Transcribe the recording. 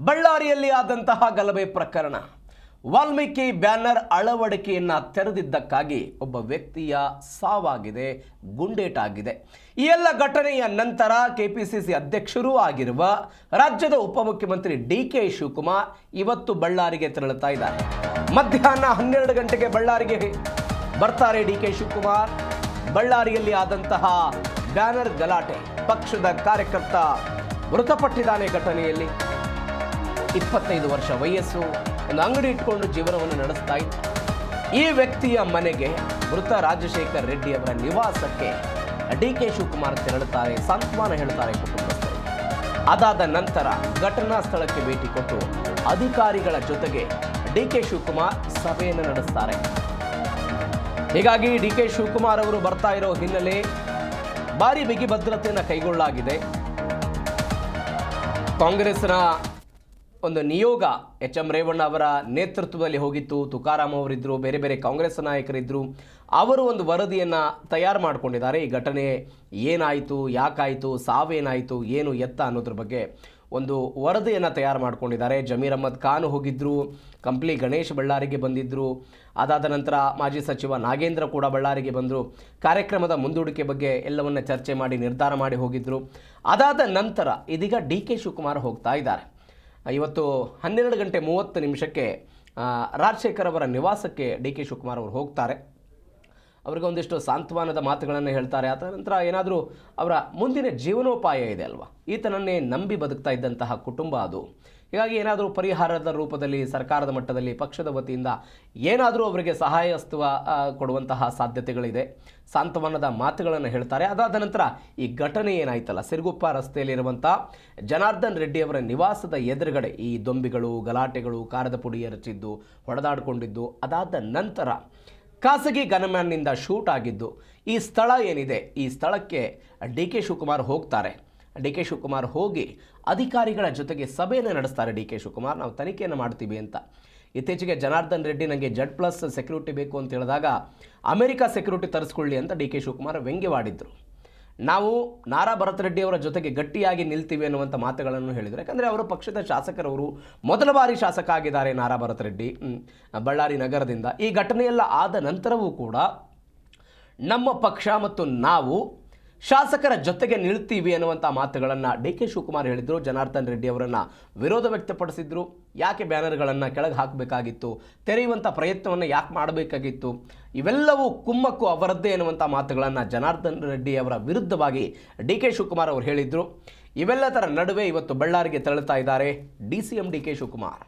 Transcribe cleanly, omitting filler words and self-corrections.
ಬಳ್ಳಾರಿಯಲ್ಲಿ ಆದಂತಹ ಗಲಭೆ ಪ್ರಕರಣ. ವಾಲ್ಮೀಕಿ ಬ್ಯಾನರ್ ಅಳವಡಿಕೆಯನ್ನು ತೆರೆದಿದ್ದಕ್ಕಾಗಿ ಒಬ್ಬ ವ್ಯಕ್ತಿಯ ಸಾವಾಗಿದೆ, ಗುಂಡೇಟಾಗಿದೆ. ಈ ಎಲ್ಲ ಘಟನೆಯ ನಂತರ ಕೆಪಿಸಿಸಿ ಅಧ್ಯಕ್ಷರೂ ಆಗಿರುವ ರಾಜ್ಯದ ಉಪಮುಖ್ಯಮಂತ್ರಿ ಡಿ.ಕೆ. ಶಿವಕುಮಾರ್ ಇವತ್ತು ಬಳ್ಳಾರಿಗೆ ತೆರಳುತ್ತಾ ಇದ್ದಾರೆ. ಮಧ್ಯಾಹ್ನ 12 ಗಂಟೆಗೆ ಬಳ್ಳಾರಿಗೆ ಬರ್ತಾರೆ ಡಿ.ಕೆ. ಶಿವಕುಮಾರ್. ಬಳ್ಳಾರಿಯಲ್ಲಿ ಆದಂತಹ ಬ್ಯಾನರ್ ಗಲಾಟೆ, ಪಕ್ಷದ ಕಾರ್ಯಕರ್ತ ಮೃತಪಟ್ಟಿದ್ದಾನೆ. ಘಟನೆಯಲ್ಲಿ 25 ವರ್ಷ ವಯಸ್ಸು, ಒಂದು ಅಂಗಡಿ ಇಟ್ಕೊಂಡು ಜೀವನವನ್ನು ನಡೆಸ್ತಾ ಇದ್ದ ಈ ವ್ಯಕ್ತಿಯ ಮನೆಗೆ, ಮೃತ ರಾಜಶೇಖರ್ ರೆಡ್ಡಿ ಅವರ ನಿವಾಸಕ್ಕೆ ಡಿ.ಕೆ. ಶಿವಕುಮಾರ್ ತೆರಳುತ್ತಾರೆ, ಸಾಂತ್ವನ ಹೇಳ್ತಾರೆ ಕುಟುಂಬಸ್ಥರು. ಅದಾದ ನಂತರ ಘಟನಾ ಸ್ಥಳಕ್ಕೆ ಭೇಟಿ ಕೊಟ್ಟು ಅಧಿಕಾರಿಗಳ ಜೊತೆಗೆ ಡಿ.ಕೆ. ಶಿವಕುಮಾರ್ ಸಭೆಯನ್ನು ನಡೆಸ್ತಾರೆ. ಹೀಗಾಗಿ ಡಿ.ಕೆ. ಶಿವಕುಮಾರ್ ಅವರು ಬರ್ತಾ ಇರೋ ಹಿನ್ನೆಲೆ ಭಾರಿ ಬಿಗಿ ಭದ್ರತೆಯನ್ನು ಕೈಗೊಳ್ಳಲಾಗಿದೆ. ಕಾಂಗ್ರೆಸ್ನ ಒಂದು ನಿಯೋಗ ಎಚ್.ಎಂ. ರೇವಣ್ಣ ಅವರ ನೇತೃತ್ವದಲ್ಲಿ ಹೋಗಿತ್ತು. ತುಕಾರಾಮ್ ಅವರಿದ್ದರು, ಬೇರೆ ಬೇರೆ ಕಾಂಗ್ರೆಸ್ ನಾಯಕರಿದ್ದರು. ಅವರು ಒಂದು ವರದಿಯನ್ನು ತಯಾರು ಮಾಡಿಕೊಂಡಿದ್ದಾರೆ. ಈ ಘಟನೆ ಏನಾಯಿತು, ಯಾಕಾಯಿತು, ಸಾವೇನಾಯಿತು, ಏನು ಎತ್ತ ಅನ್ನೋದ್ರ ಬಗ್ಗೆ ಒಂದು ವರದಿಯನ್ನು ತಯಾರು ಮಾಡ್ಕೊಂಡಿದ್ದಾರೆ. ಜಮೀರ್ ಅಹ್ಮದ್ ಖಾನ್ ಹೋಗಿದ್ದರು, ಕಂಪ್ಲಿ ಗಣೇಶ್ ಬಳ್ಳಾರಿಗೆ ಬಂದಿದ್ದರು. ಅದಾದ ನಂತರ ಮಾಜಿ ಸಚಿವ ನಾಗೇಂದ್ರ ಕೂಡ ಬಳ್ಳಾರಿಗೆ ಬಂದರು. ಕಾರ್ಯಕ್ರಮದ ಮುಂದೂಡಿಕೆ ಬಗ್ಗೆ ಎಲ್ಲವನ್ನ ಚರ್ಚೆ ಮಾಡಿ ನಿರ್ಧಾರ ಮಾಡಿ ಹೋಗಿದ್ದರು. ಅದಾದ ನಂತರ ಇದೀಗ ಡಿ.ಕೆ. ಶಿವಕುಮಾರ್ ಹೋಗ್ತಾ ಇದ್ದಾರೆ. ಇವತ್ತು 12 ಗಂಟೆ 30 ನಿಮಿಷಕ್ಕೆ ರಾಜಶೇಖರ್ ಅವರ ನಿವಾಸಕ್ಕೆ ಡಿ.ಕೆ. ಶಿವಕುಮಾರ್ ಅವರು ಹೋಗ್ತಾರೆ. ಅವರಿಗೆ ಒಂದಿಷ್ಟು ಸಾಂತ್ವನದ ಮಾತುಗಳನ್ನು ಹೇಳ್ತಾರೆ. ಅದ ನಂತರ ಏನಾದರೂ ಅವರ ಮುಂದಿನ ಜೀವನೋಪಾಯ ಇದೆ ಅಲ್ವಾ, ಈತನನ್ನೇ ನಂಬಿ ಬದುಕ್ತಾ ಇದ್ದಂತಹ ಕುಟುಂಬ ಅದು. ಹೀಗಾಗಿ ಏನಾದರೂ ಪರಿಹಾರದ ರೂಪದಲ್ಲಿ ಸರ್ಕಾರದ ಮಟ್ಟದಲ್ಲಿ ಪಕ್ಷದ ವತಿಯಿಂದ ಏನಾದರೂ ಅವರಿಗೆ ಸಹಾಯ ಹಸ್ತ ಕೊಡುವಂತಹ ಸಾಧ್ಯತೆಗಳಿದೆ. ಸಾಂತ್ವನದ ಮಾತುಗಳನ್ನು ಹೇಳ್ತಾರೆ. ಅದಾದ ನಂತರ ಈ ಘಟನೆ ಏನಾಯ್ತಲ್ಲ, ಸಿರುಗುಪ್ಪ ರಸ್ತೆಯಲ್ಲಿರುವಂಥ ಜನಾರ್ದನ್ ರೆಡ್ಡಿ ಅವರ ನಿವಾಸದ ಎದುರುಗಡೆ ಈ ದೊಂಬಿಗಳು, ಗಲಾಟೆಗಳು, ಕಾರದ ಪುಡಿ ಎರಚಿದ್ದು, ಹೊಡೆದಾಡಿಕೊಂಡಿದ್ದು, ಅದಾದ ನಂತರ ಖಾಸಗಿ ಗನ್ಮ್ಯಾನ್ನಿಂದ ಶೂಟ್ ಆಗಿದ್ದು, ಈ ಸ್ಥಳ ಏನಿದೆ ಈ ಸ್ಥಳಕ್ಕೆ ಡಿ.ಕೆ. ಶಿವಕುಮಾರ್ ಹೋಗ್ತಾರೆ. ಡಿ.ಕೆ. ಶಿವಕುಮಾರ್ ಹೋಗಿ ಅಧಿಕಾರಿಗಳ ಜೊತೆಗೆ ಸಭೆಯನ್ನು ನಡೆಸ್ತಾರೆ. ಡಿ.ಕೆ. ಶಿವಕುಮಾರ್, ನಾವು ತನಿಖೆಯನ್ನು ಮಾಡ್ತೀವಿ ಅಂತ. ಇತ್ತೀಚೆಗೆ ಜನಾರ್ದನ್ ರೆಡ್ಡಿ ನನಗೆ Z+ ಸೆಕ್ಯೂರಿಟಿ ಬೇಕು ಅಂತ ಹೇಳಿದಾಗ ಅಮೆರಿಕ ಸೆಕ್ಯೂರಿಟಿ ತರಿಸ್ಕೊಳ್ಳಿ ಅಂತ ಡಿ.ಕೆ. ಶಿವಕುಮಾರ್ ವ್ಯಂಗ್ಯವಾಡಿದ್ರು. ನಾವು ನಾರಾ ಭರತ್ ರೆಡ್ಡಿ ಅವರ ಜೊತೆಗೆ ಗಟ್ಟಿಯಾಗಿ ನಿಲ್ತೀವಿ ಅನ್ನುವಂಥ ಮಾತುಗಳನ್ನು ಹೇಳಿದರು. ಯಾಕಂದರೆ ಅವರು ಪಕ್ಷದ ಶಾಸಕರವರು, ಮೊದಲ ಬಾರಿ ಶಾಸಕ ಆಗಿದ್ದಾರೆ ನಾರಾ ಭರತ್ ರೆಡ್ಡಿ ಬಳ್ಳಾರಿ ನಗರದಿಂದ. ಈ ಘಟನೆಯೆಲ್ಲ ಆದ ನಂತರವೂ ಕೂಡ ನಮ್ಮ ಪಕ್ಷ ಮತ್ತು ನಾವು ಶಾಸಕರ ಜೊತೆಗೆ ನಿಲ್ತೀವಿ ಅನ್ನುವಂಥ ಮಾತುಗಳನ್ನು ಡಿ.ಕೆ. ಶಿವಕುಮಾರ್ ಹೇಳಿದರು. ಜನಾರ್ದನ್ ರೆಡ್ಡಿ ಅವರನ್ನು ವಿರೋಧ ವ್ಯಕ್ತಪಡಿಸಿದ್ರು. ಯಾಕೆ ಬ್ಯಾನರ್ಗಳನ್ನು ಕೆಳಗೆ ಹಾಕಬೇಕಾಗಿತ್ತು, ತೆರೆಯುವಂಥ ಪ್ರಯತ್ನವನ್ನು ಯಾಕೆ ಮಾಡಬೇಕಾಗಿತ್ತು, ಇವೆಲ್ಲವೂ ಕುಮ್ಮಕ್ಕು ಅವರದ್ದೇ ಎನ್ನುವಂಥ ಮಾತುಗಳನ್ನು ಜನಾರ್ದನ್ ರೆಡ್ಡಿ ಅವರ ವಿರುದ್ಧವಾಗಿ ಡಿ.ಕೆ. ಶಿವಕುಮಾರ್ ಅವರು ಹೇಳಿದರು. ಇವೆಲ್ಲದರ ನಡುವೆ ಇವತ್ತು ಬಳ್ಳಾರಿಗೆ ತೆರಳುತ್ತಾ ಇದ್ದಾರೆ ಡಿ.ಸಿ.ಎಂ. ಡಿ.ಕೆ. ಶಿವಕುಮಾರ್.